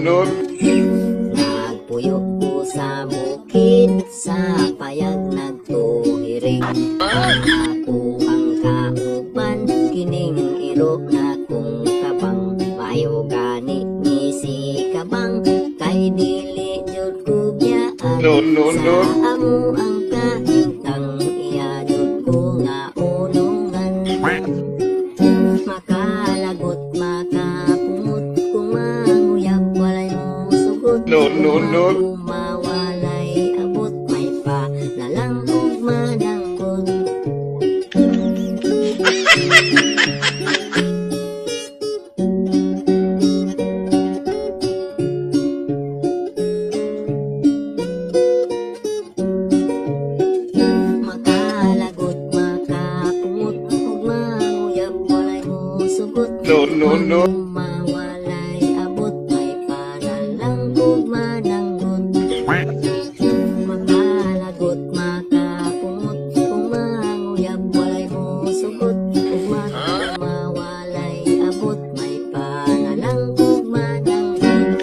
No. Nagpuyo ko sa bukid, sa payag nagtuhiring. Ako ang kauban, kining iro na kung kabang. Mayo gani ni si kabang, kay dili jud ko biyaan. No. Sa amo ang kahintang, iya jud ko nga unungan. Makalagot, makapungot, kung manguyab walay mo sugot. No. Mawalay abot, may pa nalang ug manangkot. Makalagot, makapungot, ug manguyab walay mo sugot. No. Mawalay abot, may panalang ug mananggot. Makalagot, makapungot, ug manguyab walay mo sugot. Ug mawalay abot, may panalang ug mananggot.